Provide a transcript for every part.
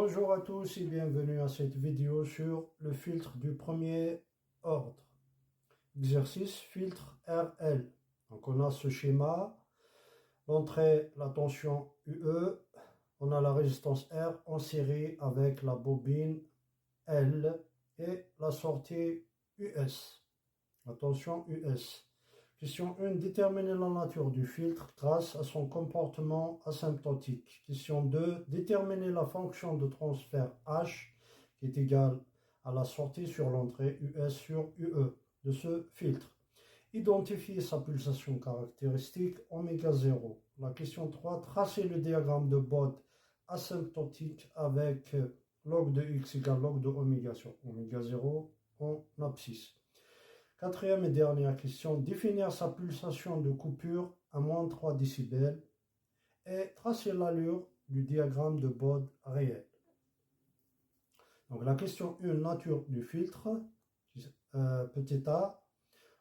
Bonjour à tous et bienvenue à cette vidéo sur le filtre du premier ordre. Exercice filtre RL. Donc on a ce schéma, l'entrée, la tension UE, on a la résistance R en série avec la bobine L et la sortie US, la tension US. Question 1. Déterminer la nature du filtre grâce à son comportement asymptotique. Question 2. Déterminer la fonction de transfert H qui est égale à la sortie sur l'entrée US sur UE de ce filtre. Identifier sa pulsation caractéristique oméga 0. La question 3. Tracer le diagramme de Bode asymptotique avec log de x égale log de oméga sur oméga 0 en abscisse. Quatrième et dernière question, définir sa pulsation de coupure à moins 3 décibels et tracer l'allure du diagramme de Bode réel. Donc la question 1, nature du filtre, petit a,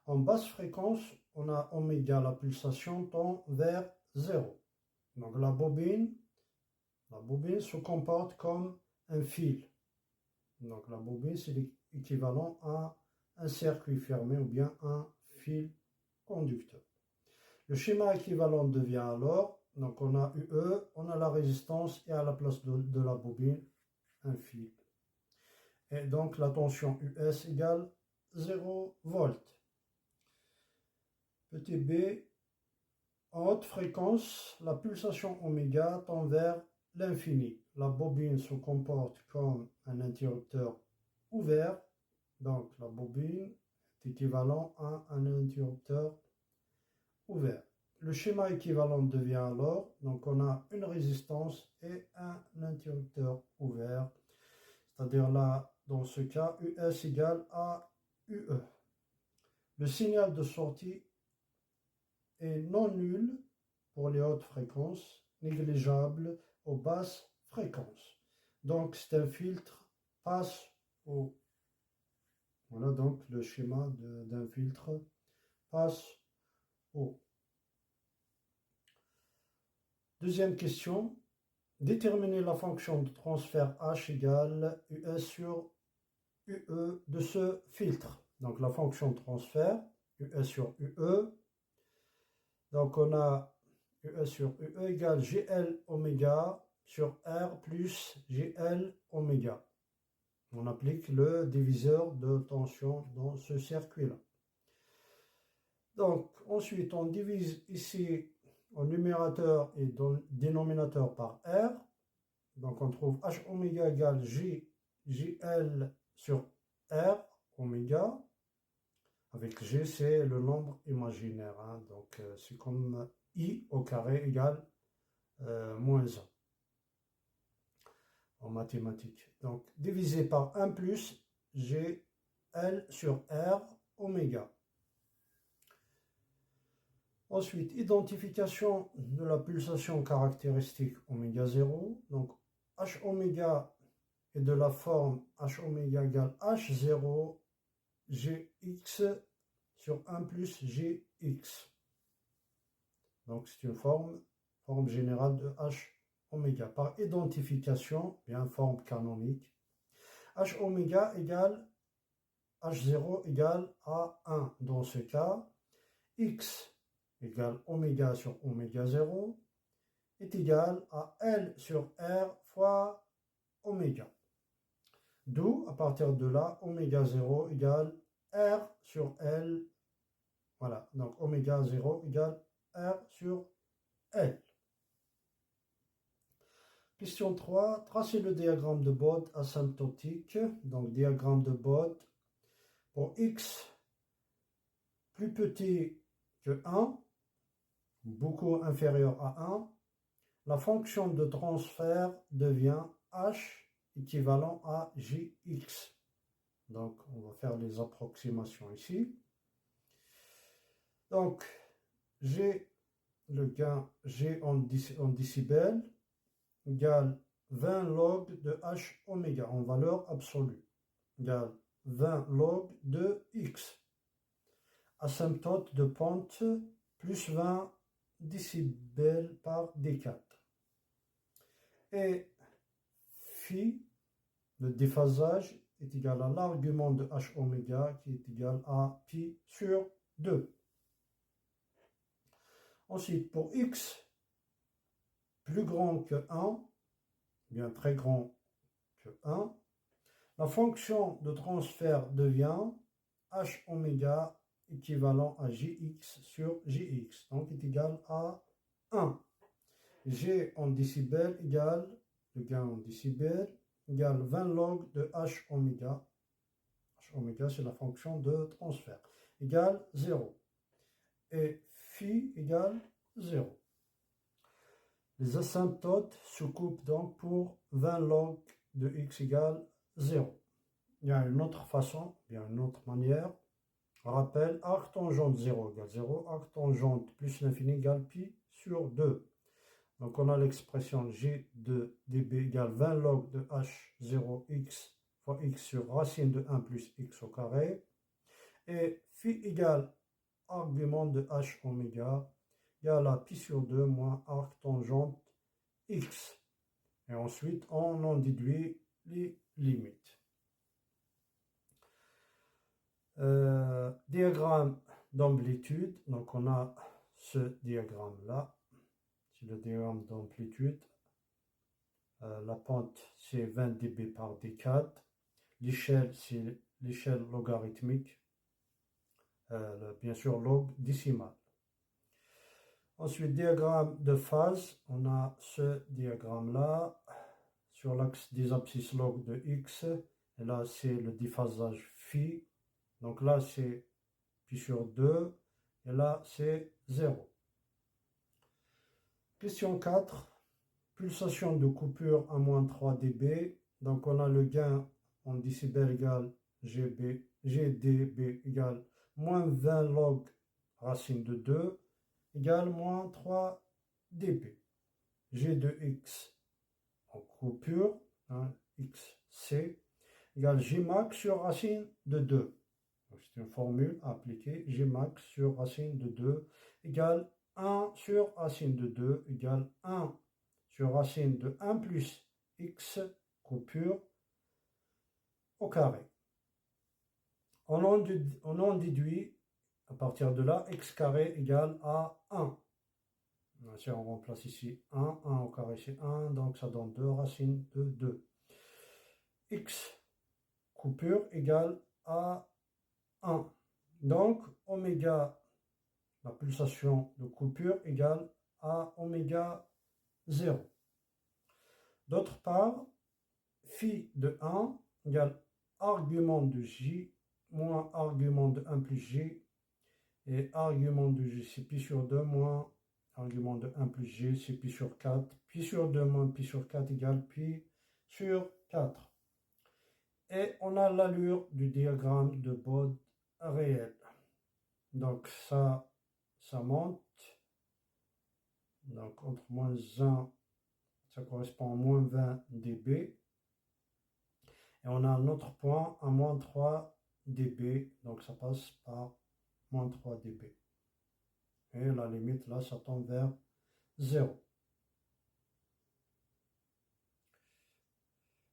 en basse fréquence, on a oméga, la pulsation tend vers 0. Donc la bobine se comporte comme un fil. Donc la bobine, c'est l'équivalent à un circuit fermé ou bien un fil conducteur. Le schéma équivalent devient alors, donc on a UE, on a la résistance et à la place de la bobine, un fil. Et donc la tension US égale 0 volts. Petit b, en haute fréquence, la pulsation oméga tend vers l'infini. La bobine se comporte comme un interrupteur ouvert. Donc la bobine est équivalent à un interrupteur ouvert. Le schéma équivalent devient alors, donc on a une résistance et un interrupteur ouvert. C'est-à-dire là, dans ce cas, US égale à UE. Le signal de sortie est non nul pour les hautes fréquences, négligeable aux basses fréquences. Donc c'est un filtre passe au. Voilà donc le schéma d'un filtre passe au. Deuxième question, déterminer la fonction de transfert H égale US sur UE de ce filtre. Donc la fonction de transfert, US sur UE. Donc on a US sur UE égale GL oméga sur R plus GL oméga. On applique le diviseur de tension dans ce circuit-là. Donc, ensuite, on divise ici en numérateur et dans dénominateur par R. Donc, on trouve H oméga égale JL sur R oméga. Avec G, c'est le nombre imaginaire. Hein. Donc, c'est comme I au carré égale moins 1. En mathématiques. Donc, divisé par 1 plus GL sur R oméga. Ensuite, identification de la pulsation caractéristique oméga 0. Donc, H oméga est de la forme H oméga égale H0 Gx sur 1 plus Gx. Donc, c'est une forme générale de H oméga. Par identification, bien forme canonique, H oméga égale H0 égale à 1. Dans ce cas, X égale oméga sur oméga 0 est égal à L sur R fois oméga. D'où, à partir de là, oméga 0 égale R sur L. Voilà, donc oméga 0 égale R sur L. Question 3, tracer le diagramme de Bode asymptotique. Donc, diagramme de Bode pour x plus petit que 1, beaucoup inférieur à 1, la fonction de transfert devient h équivalent à jx. Donc, on va faire les approximations ici. Donc, G, le gain G en décibels, égale 20 log de h oméga en valeur absolue, égale 20 log de x. Asymptote de pente plus 20 décibels par D4. Et phi, le déphasage, est égal à l'argument de h oméga qui est égal à pi sur 2. Ensuite, pour x plus grand que 1, bien très grand que 1, la fonction de transfert devient h oméga équivalent à jx sur jx, donc est égal à 1. G en décibels égale, le gain en décibels, égale 20 log de h oméga. H oméga, c'est la fonction de transfert, égale 0. Et phi égale 0. Les asymptotes se coupent donc pour 20 log de x égale 0. Il y a une autre façon, il y a une autre manière. Rappel, arc tangente 0 égale 0, arc tangente plus l'infini égale pi sur 2. Donc on a l'expression g de dB égale 20 log de h0x fois x sur racine de 1 plus x au carré. Et phi égale argument de h oméga égale à pi sur 2 moins arc tangente x. Et ensuite on en déduit les limites. Diagramme d'amplitude, donc on a ce diagramme là, c'est le diagramme d'amplitude. La pente c'est 20 dB par décade, l'échelle c'est l'échelle logarithmique, bien sûr log décimal. Ensuite, diagramme de phase, on a ce diagramme là, sur l'axe des abscisses log de x, et là c'est le déphasage phi. Donc là, c'est pi sur 2, et là, c'est 0. Question 4. Pulsation de coupure à moins 3 dB. Donc on a le gain en décibels égal GdB égale moins 20 log racine de 2 égale moins 3 dB. G de x en coupure, hein, xc, égale Gmax sur racine de 2. C'est une formule appliquée, Gmax sur racine de 2 égale 1 sur racine de 2 égale 1 sur racine de 1 plus x coupure au carré. On en déduit à partir de là x carré égale à 1. Si on remplace ici 1 au carré c'est 1, donc ça donne 2 racines de 2. X coupure égale à 1. Donc, oméga, la pulsation de coupure égale à oméga 0. D'autre part, phi de 1 égale argument de j moins argument de 1 plus j, et argument de j c'est pi sur 2 moins argument de 1 plus j c'est pi sur 4. Pi sur 2 moins pi sur 4 égale pi sur 4. Et on a l'allure du diagramme de Bode réel. Donc ça monte. Donc entre moins 1, ça correspond à moins 20 dB. Et on a un autre point à moins 3 dB. Donc ça passe par moins 3 dB. Et la limite là, ça tombe vers 0.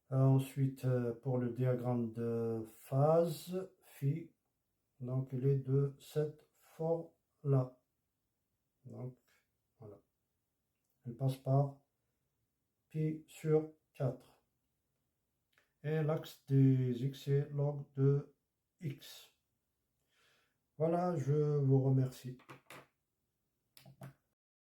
Ensuite, pour le diagramme de phase, phi, donc il est de cette forme-là. Donc, voilà. Elle passe par pi sur 4. Et l'axe des x est log de x. Voilà, je vous remercie.